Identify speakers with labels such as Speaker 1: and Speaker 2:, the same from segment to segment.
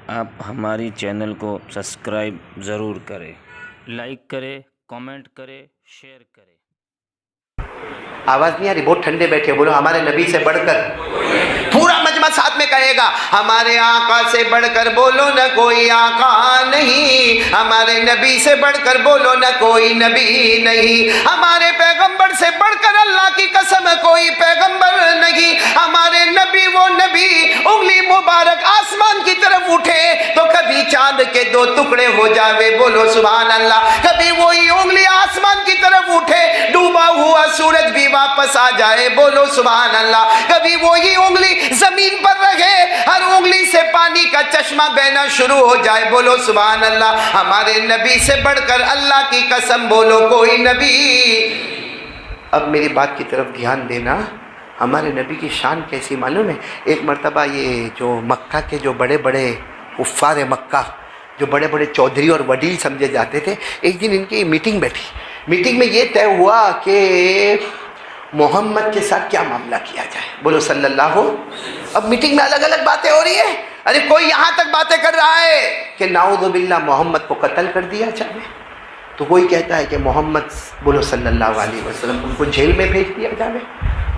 Speaker 1: آپ ہماری چینل کو سبسکرائب ضرور کریں، لائک کریں، کامنٹ کریں، شیئر کریں۔
Speaker 2: آواز نہیں آ رہی؟ بہت ٹھنڈے بیٹھے، بولو ہمارے نبی سے بڑھ کر۔ پورا مجمع ساتھ میں کہے گا، ہمارے آقا سے بڑھ کر بولو نہ کوئی آقا نہیں، ہمارے نبی سے بڑھ کر بولو نہ کوئی نبی نہیں، ہمارے پیغمبر سے بڑھ کر اللہ کی قسم کوئی پیغمبر نہیں، ہمارے نبی وہ نبی انگلی مبارک آسمان کی طرف اٹھے تو کبھی چاند کے 2 ٹکڑے ہو جاوے، بولو سبحان اللہ، کبھی وہی انگلی آسمان کی طرف اٹھے ڈوبا ہوا سورج بھی واپس آ جائے، بولو سبحان اللہ، کبھی وہی انگلی زمین پر رہے ہر انگلی سے پانی کا چشمہ بہنا شروع ہو جائے، بولو سبحان اللہ، ہمارے نبی سے بڑھ کر اللہ کی قسم بولو کوئی نبی۔ اب میری بات کی طرف دھیان دینا، ہمارے نبی کی شان کیسی معلوم ہے؟ ایک مرتبہ یہ جو مکہ کے جو بڑے بڑے کفار مکہ، جو بڑے بڑے چودھری اور وڈیل سمجھے جاتے تھے، ایک دن ان کی میٹنگ بیٹھی، میٹنگ میں یہ طے ہوا کہ محمد کے ساتھ کیا معاملہ کیا جائے، بولو صلی اللہ ہو۔ اب میٹنگ میں الگ الگ باتیں ہو رہی ہیں، ارے کوئی یہاں تک باتیں کر رہا ہے کہ نعوذ باللہ محمد کو قتل کر دیا جائے، تو کوئی کہتا ہے کہ محمد بولو صلی اللہ علیہ وسلم ان کو جیل میں بھیج دیا جائے،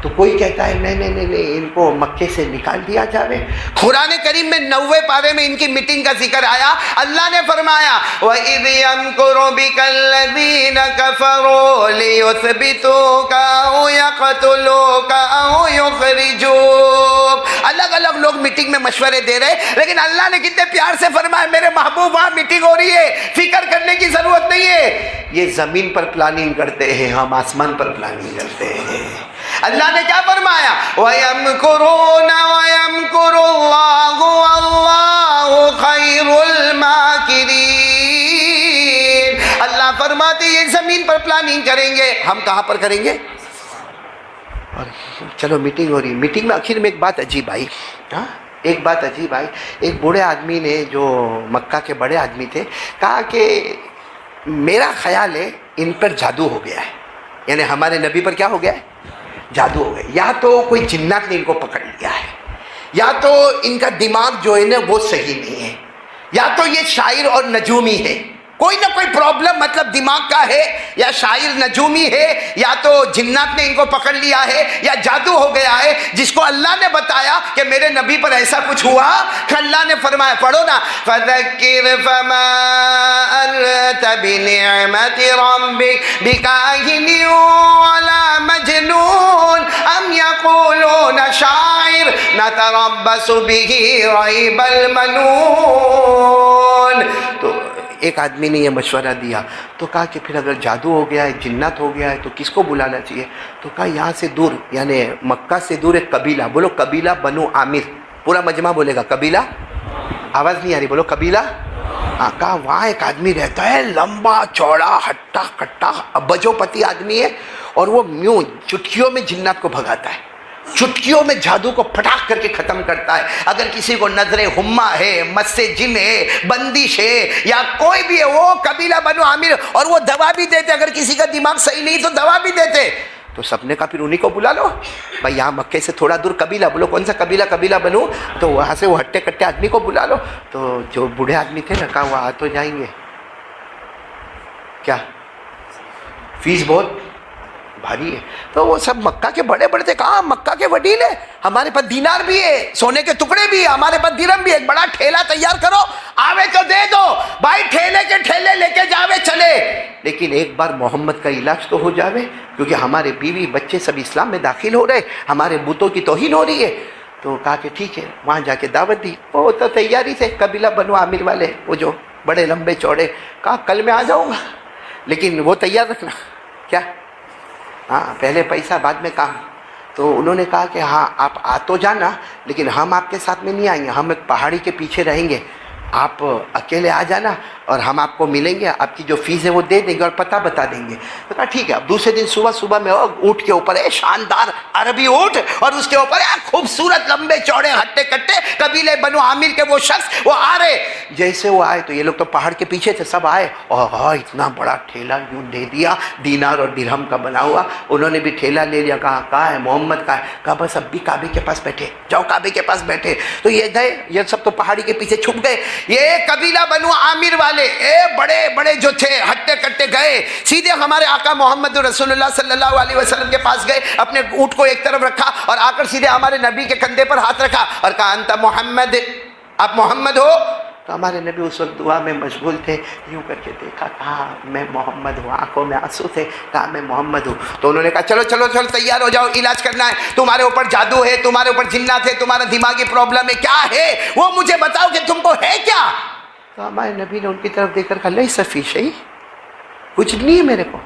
Speaker 2: تو کوئی کہتا ہے نہیں ان کو مکے سے نکال دیا جائے۔ قرآن کریم میں 90 پارے میں ان کی میٹنگ کا ذکر آیا، اللہ نے فرمایا وَإِذْ يَمْكُرُ بِكَ الَّذِينَ كَفَرُوا لِيُثْبِتُوكَ أَوْ يَقْتُلُوكَ أَوْ يُخْرِجُوكَ۔ الگ الگ لوگ میٹنگ میں مشورے دے رہے، لیکن اللہ نے کتنے پیار سے فرمایا میرے محبوب وہاں میٹنگ ہو رہی ہے، فکر کرنے کی ضرورت نہیں ہے، یہ زمین پر پلاننگ کرتے ہیں، ہم آسمان پر پلاننگ کرتے ہیں۔ اللہ نے کیا فرمایا وَيَمْكُرُونَ وَيَمْكُرُ اللَّهُ وَاللَّهُ خَيْرُ الْمَاكِرِينَ۔ اللہ فرماتے یہ زمین پر پلاننگ کریں گے، ہم کہاں پر کریں گے؟ اور چلو میٹنگ ہو رہی، میٹنگ میں آخر میں ایک بات عجیب آئی، ایک بات عجیب آئی، ایک بوڑھے آدمی نے جو مکہ کے بڑے آدمی تھے کہا کہ میرا خیال ہے ان پر جادو ہو گیا ہے، یعنی ہمارے نبی پر کیا ہو گیا ہے؟ جادو ہو گئے، یا تو کوئی جنات نے ان کو پکڑ لیا ہے، یا تو ان کا دماغ جو ہے نا وہ صحیح نہیں ہے، یا تو یہ شاعر اور نجومی ہے، کوئی نہ کوئی پرابلم مطلب دماغ کا ہے، یا شاعر نجومی ہے، یا تو جنات نے ان کو پکڑ لیا ہے، یا جادو ہو گیا ہے، جس کو اللہ نے بتایا کہ میرے نبی پر ایسا کچھ ہوا کہ اللہ نے فرمایا، پڑھو نا فَذَكِّرْ فَمَا أَنْتَ بِنِعْمَةِ رَبِّكَ بِكَاهِنٍ وَلَا مَجْنُونٍ أَمْ يَقُولُونَ شَاعِرٌ نَتَرَبَّصُ بِهِ رَيْبَ الْمَنُونِ۔ تو ایک آدمی نے یہ مشورہ دیا، تو کہا کہ پھر اگر جادو ہو گیا ہے، جنات ہو گیا ہے، تو کس کو بلانا چاہیے؟ تو کہا یہاں سے دور، یعنی مکہ سے دور ایک قبیلہ، بولو قبیلہ بنو عامر، پورا مجمع بولے گا قبیلہ، آواز نہیں آ رہی، بولو قبیلہ، ہاں، کہا وہاں ایک آدمی رہتا ہے، لمبا چوڑا ہٹا کٹا بجو پتی آدمی ہے، اور وہ یوں چٹکیوں میں جنات کو بھگاتا ہے، چٹکیوں میں جادو کو پھٹاک کر کے ختم کرتا ہے۔ اگر کسی کو نظر ہما ہے، مس جن ہے، بندش ہے، یا کوئی بھی ہے، وہ قبیلہ بنو عامر، اور وہ دوا بھی دیتے، اگر کسی کا دماغ صحیح نہیں تو دوا بھی دیتے۔ تو سب نے کہا پھر انہی کو بلا لو، بھائی یہاں مکے سے تھوڑا دور قبیلہ، بولو کون سا قبیلہ؟ قبیلہ بنو، تو وہاں سے وہ ہٹے کٹے آدمی کو بلا لو۔ تو جو بوڑھے آدمی تھے نا، کہا وہ آ تو جائیں گے، کیا فیس بہت بھاری ہے، تو وہ سب مکہ کے بڑے بڑے تھے، کہاں مکہ کے وڈیل ہے، ہمارے پاس دینار بھی ہے، سونے کے ٹکڑے بھی ہے، ہمارے پاس درہم بھی ہے، ایک بڑا ٹھیلا تیار کرو، آوے تو دے دو بھائی، ٹھیلے کے ٹھیلے لے کے جاوے چلے، لیکن ایک بار محمد کا علاج تو ہو جاوے، کیونکہ ہمارے بیوی بچے سب اسلام میں داخل ہو رہے، ہمارے بتوں کی توہین ہو رہی ہے۔ تو کہا کہ ٹھیک ہے، وہاں جا کے دعوت دی، وہ تو تیاری سے قبیلہ بنو عامر والے، وہ جو بڑے لمبے چوڑے، کہا کل میں آ جاؤں گا، لیکن وہ تیار رکھنا، کیا؟ ہاں، پہلے پیسہ بعد میں کام۔ تو انہوں نے کہا کہ ہاں آپ آ تو جانا، لیکن ہم آپ کے ساتھ میں نہیں آئیں گے، ہم ایک پہاڑی کے پیچھے رہیں گے، آپ اکیلے آ جانا، اور ہم آپ کو ملیں گے, آپ کی جو فیس ہے وہ دے دیں گے اور پتہ بتا دیں گے. تو کہا ٹھیک ہے. اب دوسرے دن صبح میں اونٹ کے اوپر ہے شاندار عربی اونٹ, اور اس کے اوپر ہے خوبصورت لمبے چوڑے ہٹے کٹے قبیلے بنو عامر کے وہ شخص وہ آ رہے. جیسے وہ آئے تو یہ لوگ تو پہاڑ کے پیچھے تھے, سب آئے اور اتنا بڑا ٹھیلا یوں دے دیا دینار اور درہم کا بنا ہوا. انہوں نے بھی ٹھیلا لے لیا. کہا ہے محمد کا ہے. کہا بس اب بھی کعبے کے پاس بیٹھے جاؤ, کعبے کے پاس بیٹھے. تو یہ گئے, یہ سب تو پہاڑی کے پیچھے چھپ گئے. یہ قبیلہ بنو عامر والے بڑے بڑے جو تھے ہٹے کٹے گئے سیدھے ہمارے آقا محمد رسول اللہ صلی اللہ علیہ وسلم کے پاس گئے, اپنے اونٹ کو ایک طرف رکھا اور آ کر سیدھے ہمارے نبی کے کندھے پر ہاتھ رکھا اور کہا انت محمد, آپ محمد ہو؟ تو ہمارے نبی اس وقت دعا میں مشغول تھے, یوں کر کے دیکھا, کہا میں محمد ہوں. آنکھوں میں آنسو تھے, کہا میں محمد ہوں. تو انہوں نے کہا چلو چلو چلو تیار ہو جاؤ, علاج کرنا ہے, تمہارے اوپر جادو ہے, تمہارے اوپر جنات ہے, تمہارا دماغی پرابلم ہے, کیا ہے وہ مجھے بتاؤ کہ تم کو ہے کیا. تو ہمارے نبی نے ان کی طرف دیکھ کر کہا لیس فی شیء, کچھ نہیں ہے میرے کو,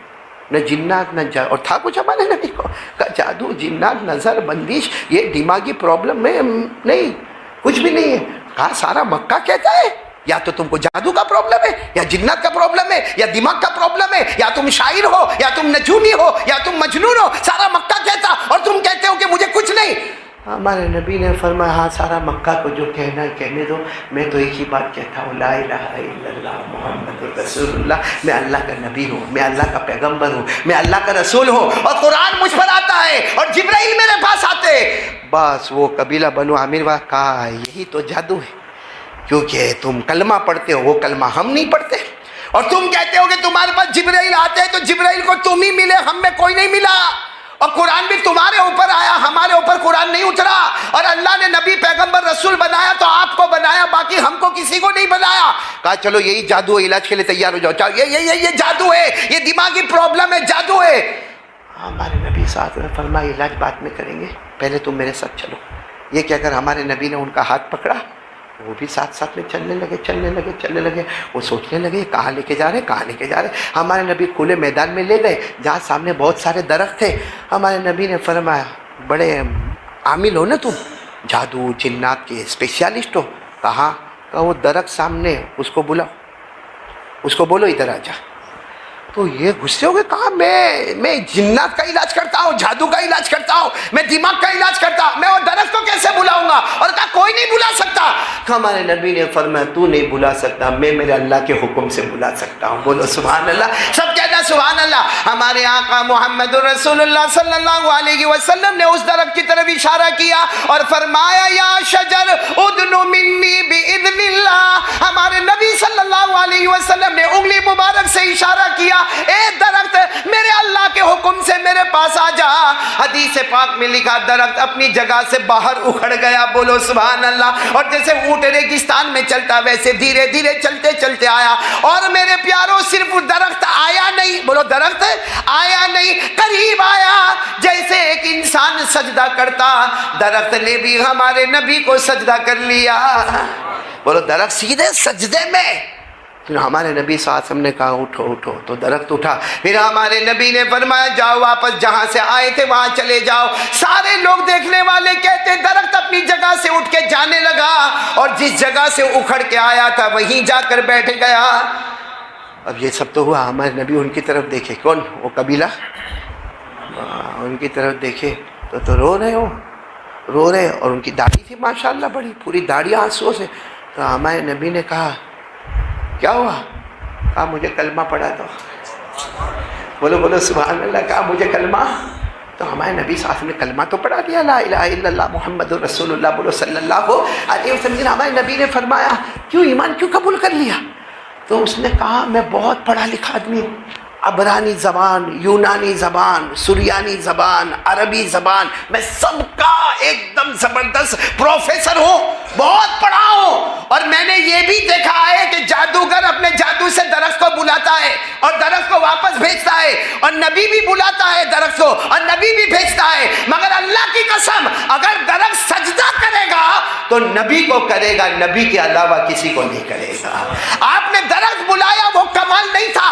Speaker 2: نہ جنات نہ اور تھا کچھ ہمارے نبی کو. کہا جادو جنات نظر بندش یہ دماغی پرابلم میں نہیں, کچھ بھی نہیں ہے. کہا سارا مکہ کہتا ہے یا تو تم کو جادو کا پرابلم ہے یا جنات کا پرابلم ہے یا دماغ کا پرابلم ہے, یا تم شاعر ہو یا تم نجومی ہو یا تم مجنون ہو, سارا مکہ کہتا اور تم کہتے ہو کہ مجھے کچھ نہیں. ہمارے نبی نے فرمایا ہاں سارا مکہ کو جو کہنا ہے کہنے دو, میں تو ایک ہی بات کہتا ہوں لا الہ الا اللہ محمد رسول اللہ, میں اللہ کا نبی ہوں, میں اللہ کا پیغمبر ہوں, میں اللہ کا رسول ہوں, اور قرآن مجھ پر آتا ہے اور جبرائیل میرے پاس آتے. بس وہ قبیلہ بنو عامر وا کہا یہی تو جادو ہے, کیونکہ تم کلمہ پڑھتے ہو, وہ کلمہ ہم نہیں پڑھتے, اور تم کہتے ہو کہ تمہارے پاس جبرائیل آتے ہیں تو جبرائیل کو تم ہی ملے, ہم میں کوئی نہیں ملا, اور قرآن بھی تمہارے اوپر آیا, ہمارے اوپر قرآن نہیں اترا, اور اللہ نے نبی پیغمبر رسول بنایا تو آپ کو بنایا, باقی ہم کو کسی کو نہیں بنایا. کہا چلو یہی جادو ہے, علاج کے لیے تیار ہو جاؤ, یہ جادو ہے, یہ دماغی پرابلم ہے, جادو ہے. ہمارے نبی صاحب نے فرمایا علاج بعد میں کریں گے, پہلے تم میرے ساتھ چلو. یہ کہہ کر ہمارے نبی نے ان کا ہاتھ پکڑا, وہ بھی ساتھ ساتھ میں چلنے لگے. وہ سوچنے لگے کہاں لے کے جا رہے. ہمارے نبی کھلے میدان میں لے گئے جہاں سامنے بہت سارے درخت تھے. ہمارے نبی نے فرمایا بڑے عامل ہو نا تم, جادو جنات کے اسپیشلسٹ ہو. کہاں؟ کہ وہ درخت سامنے, اس کو بلاؤ, اس کو بولو ادھر آ جا. تو یہ غصے ہو گئے, کہا میں جنات کا علاج کرتا ہوں, جادو کا علاج کرتا ہوں, میں دماغ کا علاج کرتا ہوں, میں وہ درخت کو کیسے بلاؤں گا؟ اور کہا کوئی نہیں بلا سکتا. ہمارے نبی نے فرمایا تو نہیں بلا سکتا, میں میرے اللہ کے حکم سے بلا سکتا ہوں. بولو سبحان اللہ, سب کہنا سبحان اللہ. ہمارے آقا محمد رسول اللہ صلی اللہ علیہ وسلم نے اس درخت کی طرف اشارہ کیا اور فرمایا یا شجر ادن منی باذن اللہ. ہمارے نبی صلی اللہ علیہ وسلم نے انگلی مبارک سے اشارہ کیا, اے درخت میرے اللہ کے حکم سے میرے پاس آ جا. حدیث پاک میں لکھا درخت اپنی جگہ سے باہر اکھڑ گیا. بولو سبحان اللہ. اور جیسے اونٹ ریگستان میں چلتا ویسے دھیرے دھیرے چلتے چلتے آیا. اور میرے پیاروں صرف درخت آیا نہیں, بولو درخت آیا نہیں, قریب آیا. جیسے ایک انسان سجدہ کرتا, درخت نے بھی ہمارے نبی کو سجدہ کر لیا. بولو درخت سیدھے سجدے میں. پھر ہمارے نبی صلی اللہ علیہ وسلم نے کہا اٹھو اٹھو, تو درخت اٹھا. پھر ہمارے نبی نے فرمایا جاؤ واپس جہاں سے آئے تھے وہاں چلے جاؤ. سارے لوگ دیکھنے والے کہتے درخت اپنی جگہ سے اٹھ کے جانے لگا, اور جس جگہ سے اکھڑ کے آیا تھا وہیں جا کر بیٹھ گیا. اب یہ سب تو ہوا, ہمارے نبی ان کی طرف دیکھے, کون وہ قبیلہ, ان کی طرف دیکھے تو رو رہے, اور ان کی داڑھی تھی ماشاءاللہ بڑی, پوری داڑھی آنسو سے. تو ہمارے نبی نے کہا کیا ہوا؟ کہا مجھے کلمہ پڑھا دو. بولو سبحان اللہ. کہا مجھے کلمہ. تو ہمارے نبی صلی اللہ علیہ وسلم نے کلمہ تو پڑھا دیا, لا الہ الا اللہ محمد رسول اللہ. بولو صلی اللہ علیہ وسلم. ہمارے نبی نے فرمایا کیوں ایمان کیوں قبول کر لیا؟ تو اس نے کہا میں بہت پڑھا لکھا آدمی ہوں, عبرانی زبان, یونانی زبان, سریانی زبان, عربی زبان, میں سب کا ایک دم زبردست پروفیسر ہوں, بہت پڑھا ہوں. اور میں نے یہ بھی دیکھا ہے کہ جادوگر اپنے جادو سے درخت کو بلاتا ہے اور درخت کو واپس بھیجتا ہے, اور نبی بھی بلاتا ہے درخت کو اور نبی بھی بھیجتا ہے. مگر اللہ کی قسم اگر درخت سجدہ کرے گا تو نبی کو کرے گا, نبی کے علاوہ کسی کو نہیں کرے گا. آپ نے درخت بلایا وہ کمال نہیں تھا,